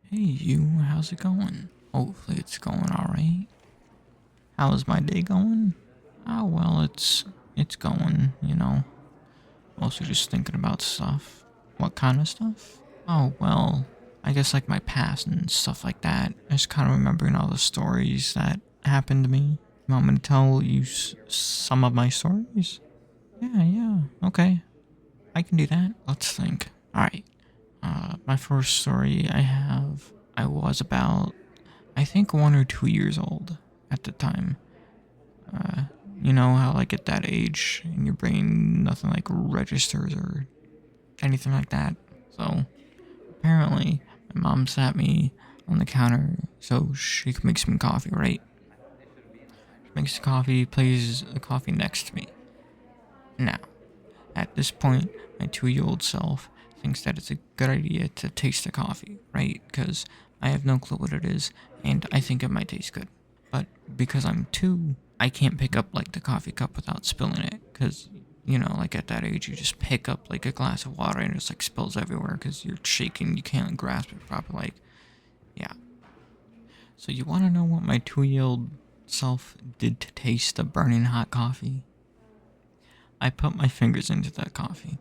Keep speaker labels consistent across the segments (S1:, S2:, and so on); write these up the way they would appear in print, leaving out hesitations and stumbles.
S1: Hey you, how's it going? Hopefully it's going alright. How's my day going? Oh well, it's going, you know. Mostly just thinking about stuff. What kind of stuff? Oh well, I guess like my past and stuff like that. Just kind of remembering all the stories that happened to me. You want me to tell you some of my stories? Yeah, okay. I can do that. Let's think. Alright. My first story I was about I think 1 or 2 years old at the time. Uh, you know how, like, at that age in your brain, nothing like registers or anything like that. So apparently, my mom sat me on the counter so she could make some coffee, right? She makes the coffee, places the coffee next to me. Now, at this point, my 2 year old self thinks that it's a good idea to taste the coffee, right? Because I have no clue what it is, and I think it might taste good. But because I'm two, I can't pick up like the coffee cup without spilling it. Because, you know, like at that age, you just pick up like a glass of water and it just like spills everywhere because you're shaking, you can't grasp it properly. Like, yeah. So, you want to know what my 2 year old self did to taste the burning hot coffee? I put my fingers into that coffee.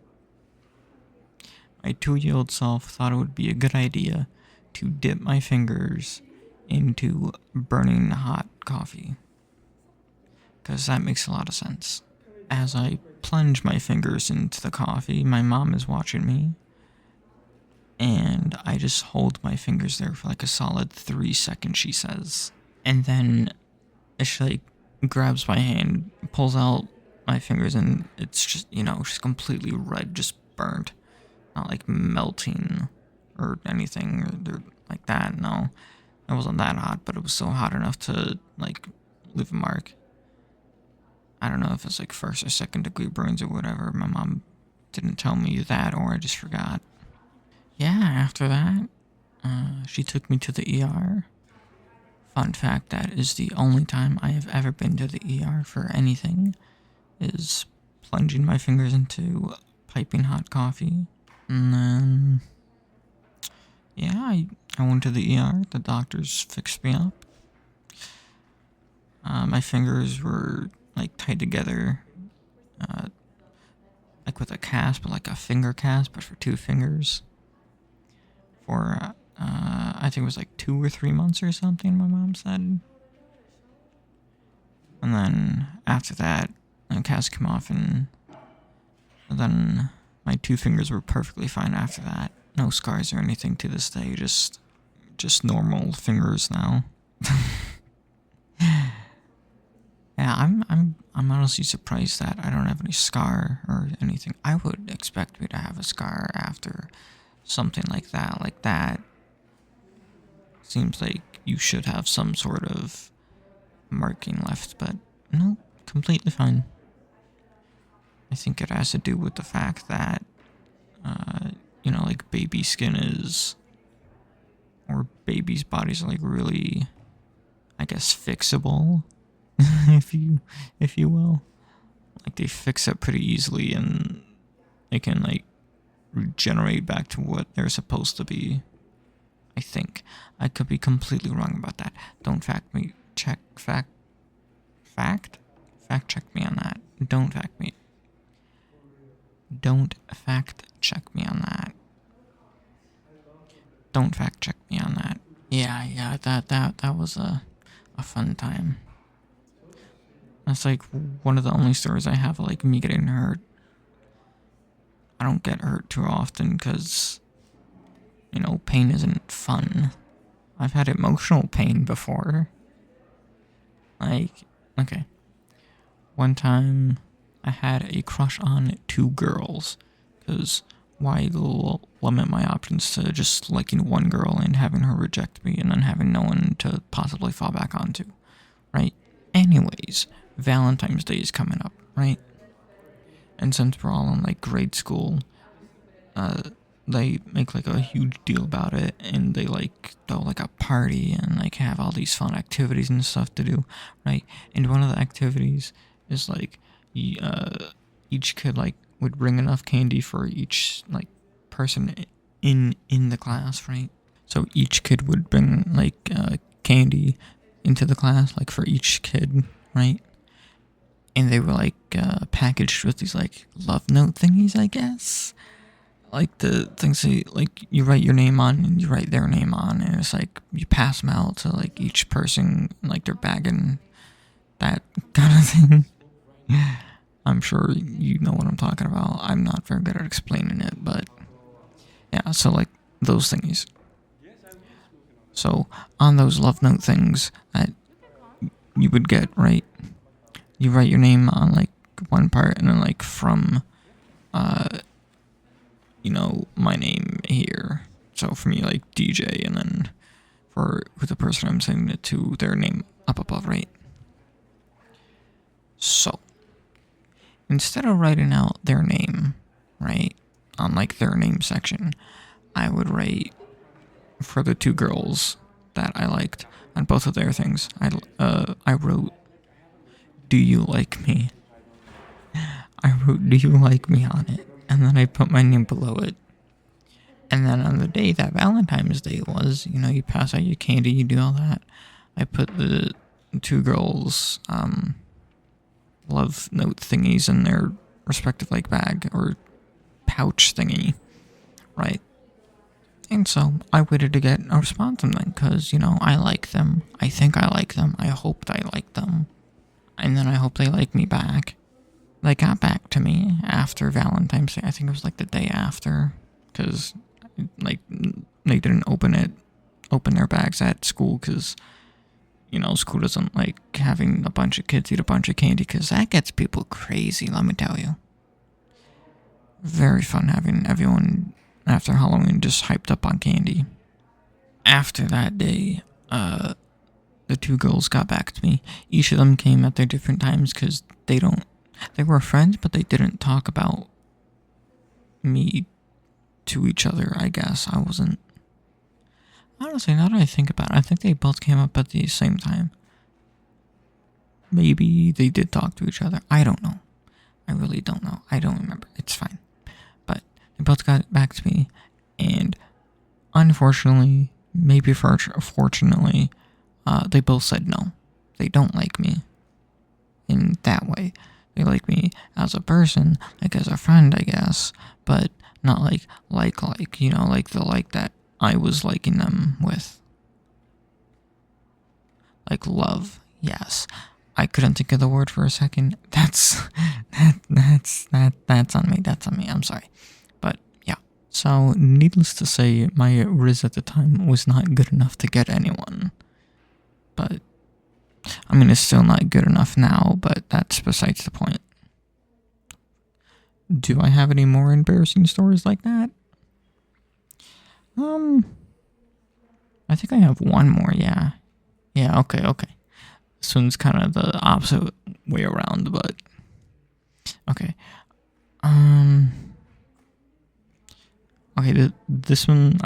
S1: My 2 year old self thought it would be a good idea to dip my fingers into burning hot coffee. Because that makes a lot of sense. As I plunge my fingers into the coffee, my mom is watching me, and I just hold my fingers there for like a solid 3 seconds, she says. And then she like grabs my hand, pulls out my fingers, and it's just, just completely red, just burnt. Not like melting or anything or like that. No, it wasn't that hot, but it was so hot enough to like leave a mark. I don't know if it's like first or second degree burns or whatever. My mom didn't tell me that, or I just forgot. Yeah, after that, she took me to the ER. Fun fact: that is the only time I have ever been to the ER for anything. Is plunging my fingers into piping hot coffee, and then yeah, I went to the ER. The doctors fixed me up. My fingers were like tied together, uh, like with a cast, but like a finger cast, but for two fingers. For I think it was like 2 or 3 months or something. My mom said. And then after that, the cast came off, and then my two fingers were perfectly fine after that. No scars or anything to this day. Just normal fingers now. Yeah, I'm honestly surprised that I don't have any scar or anything. I would expect me to have a scar after something like that. Like that seems like you should have some sort of marking left, but no, completely fine. I think it has to do with the fact that, like baby skin is, or babies' bodies are like really, I guess, fixable, if you will. Like they fix it pretty easily, and they can like regenerate back to what they're supposed to be. I think I could be completely wrong about that. Don't fact me. Fact check me on that. Don't fact me. Don't fact check me on that. Don't fact check me on that. Yeah. That was a fun time. That's like one of the only stories I have of like me getting hurt. I don't get hurt too often because, pain isn't fun. I've had emotional pain before. Like, okay. One time I had a crush on two girls because why limit my options to just liking one girl and having her reject me and then having no one to possibly fall back onto, right? Anyways, Valentine's Day is coming up, right? And since we're all in like grade school, uh, they make like a huge deal about it, and they like throw like a party and like have all these fun activities and stuff to do, right? And one of the activities is like, each kid like would bring enough candy for each like person in the class, right? So each kid would bring like candy into the class, like for each kid, right? And they were like packaged with these like love note thingies, I guess. Like the things that like you write your name on and you write their name on, and it's like you pass them out to like each person, like their bag and that kind of thing. I'm sure you know what I'm talking about. I'm not very good at explaining it, but yeah, so like those thingies. So on those love note things that you would get, right? You write your name on like one part and then like from my name here. So for me like DJ, and then for with the person I'm sending it to, their name up above, right? So instead of writing out their name, right, on like their name section, I would write for the two girls that I liked on both of their things. I wrote, "Do you like me?" I wrote, "Do you like me?" on it, and then I put my name below it. And then on the day that Valentine's Day was, you pass out your candy, you do all that. I put the two girls' love note thingies in their respective like bag or pouch thingy, right? And so I waited to get a response from them because, I like them. I think I like them. I hoped I liked them. And then I hope they like me back. They got back to me after Valentine's Day. I think it was like the day after. Because, like, they didn't open their bags at school because, school doesn't like having a bunch of kids eat a bunch of candy because that gets people crazy, let me tell you. Very fun having everyone after Halloween just hyped up on candy. After that day, the two girls got back to me. Each of them came at their different times because they were friends, but they didn't talk about me to each other, I guess. Honestly, now that I think about it, I think they both came up at the same time. Maybe they did talk to each other. I don't know. I really don't know. I don't remember. It's fine. But they both got back to me, and unfortunately, maybe fortunately, they both said no. They don't like me in that way. They like me as a person, like as a friend, I guess, but not like, like the like that I was liking them with. Like love, yes. I couldn't think of the word for a second. That's on me. That's on me. I'm sorry. But yeah. So needless to say, my Riz at the time was not good enough to get anyone. But I mean, it's still not good enough now, but that's besides the point. Do I have any more embarrassing stories like that? I think I have one more, yeah. Yeah, okay. This one's kind of the opposite way around, but okay. Okay, this one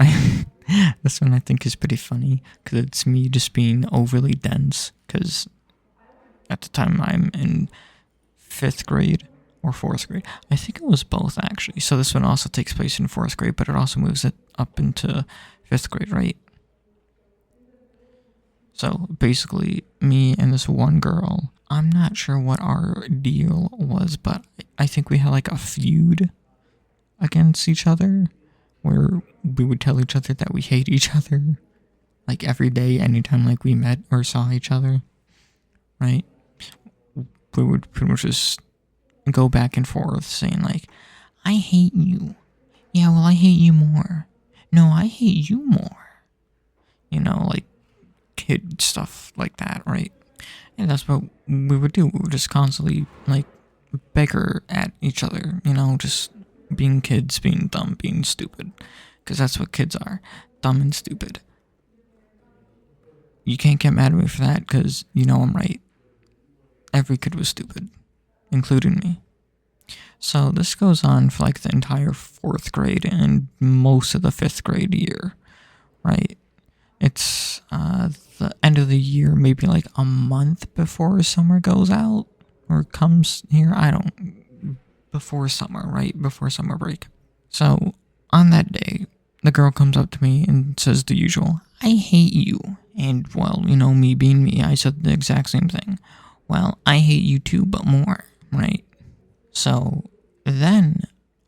S1: this one I think is pretty funny because it's me just being overly dense. Because at the time I'm in 5th grade or 4th grade. I think it was both actually. So this one also takes place in 4th grade, but it also moves it up into 5th grade, right? So basically, me and this one girl, I'm not sure what our deal was, but I think we had like a feud against each other where we would tell each other that we hate each other like every day, anytime like we met or saw each other, right? We would pretty much just go back and forth saying like, I hate you. Yeah, well, I hate you more. No, I hate you more. Like kid stuff like that, right? And that's what we would do. We would just constantly like beggar at each other, just being kids, being dumb, being stupid. Because that's what kids are, dumb and stupid. You can't get mad at me for that because I'm right. Every kid was stupid, including me. So this goes on for like the entire 4th grade and most of the 5th grade year, right? It's the end of the year, maybe like a month before summer goes out or comes here. Before summer, right? Before summer break. So on that day, the girl comes up to me and says the usual, I hate you. And, well, me being me, I said the exact same thing. Well, I hate you too, but more, right? So then,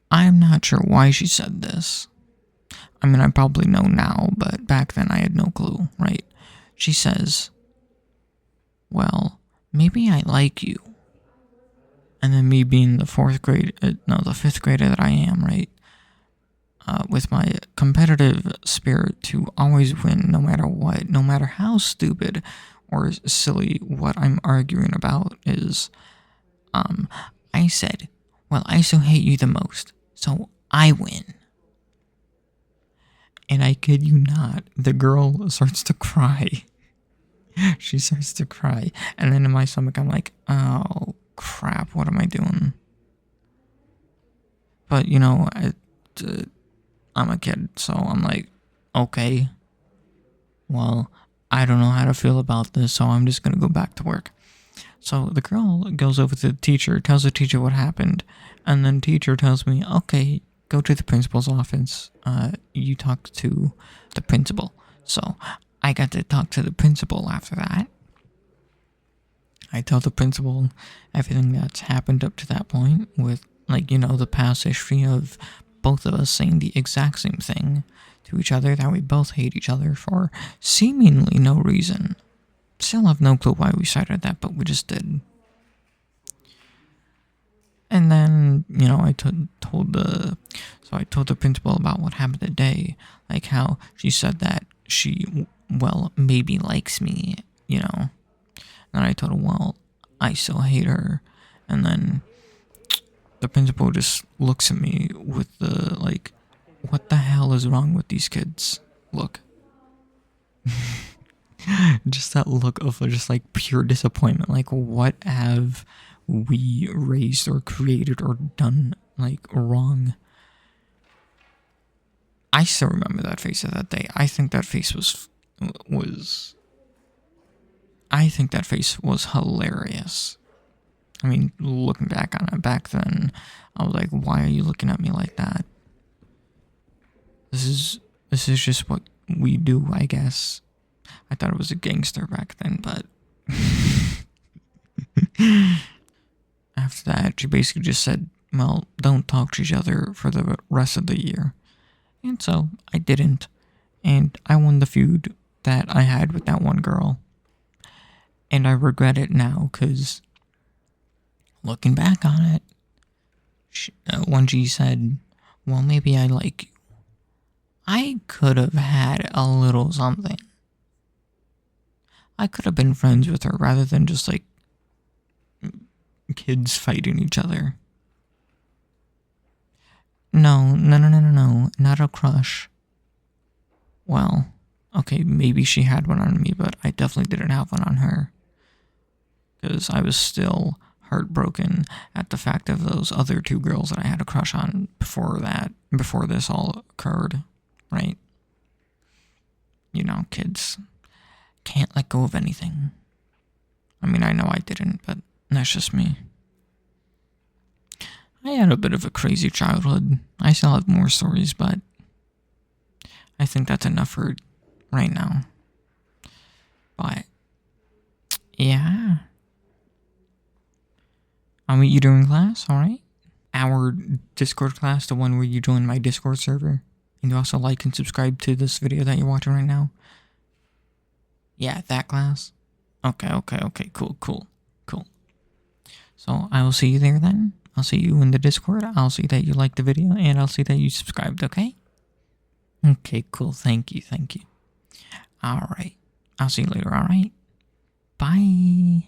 S1: I'm not sure why she said this. I mean, I probably know now, but back then I had no clue, right? She says, well, maybe I like you. And then me being the the fifth grader that I am, right? With my competitive spirit to always win no matter what, no matter how stupid or silly what I'm arguing about is, I said, well, I still hate you the most, so I win. And I kid you not, the girl starts to cry. She starts to cry. And then in my stomach, I'm like, oh, crap, what am I doing? But, I'm a kid, so I'm like, okay, well, I don't know how to feel about this, so I'm just going to go back to work. So the girl goes over to the teacher, tells the teacher what happened, and then teacher tells me, okay, go to the principal's office. You talk to the principal. So I got to talk to the principal after that. I tell the principal everything that's happened up to that point with, the past history of both of us saying the exact same thing to each other, that we both hate each other for seemingly no reason. Still have no clue why we started that, but we just did. And then, I told the principal about what happened today, like how she said that she, well, maybe likes me, And I told her, well, I still hate her. And then the principal just looks at me with the, what the hell is wrong with these kids? Look. Just that look of just pure disappointment. Like, what have we raised or created or done wrong? I still remember that face of that day. I think that face was I think that face was hilarious. I mean, looking back on it back then, I was like, why are you looking at me like that? This is just what we do, I guess. I thought it was a gangster back then, but after that, she basically just said, well, don't talk to each other for the rest of the year. And so I didn't. And I won the feud that I had with that one girl. And I regret it now, because looking back on it, when she said, well, maybe I like you, I could have had a little something. I could have been friends with her rather than just kids fighting each other. No, not a crush. Well, okay, maybe she had one on me, but I definitely didn't have one on her. Because I was still heartbroken at the fact of those other two girls that I had a crush on before this all occurred, right? Kids can't let go of anything. I mean, I know I didn't, but that's just me. I had a bit of a crazy childhood. I still have more stories, but I think that's enough for right now. But, yeah. I'll meet you during class, alright? Our Discord class, the one where you join my Discord server. And you also like and subscribe to this video that you're watching right now. Yeah, that class. Okay, cool. So I will see you there then. I'll see you in the Discord. I'll see that you liked the video, and I'll see that you subscribed, okay? Okay, cool. Thank you. Alright. I'll see you later, alright? Bye.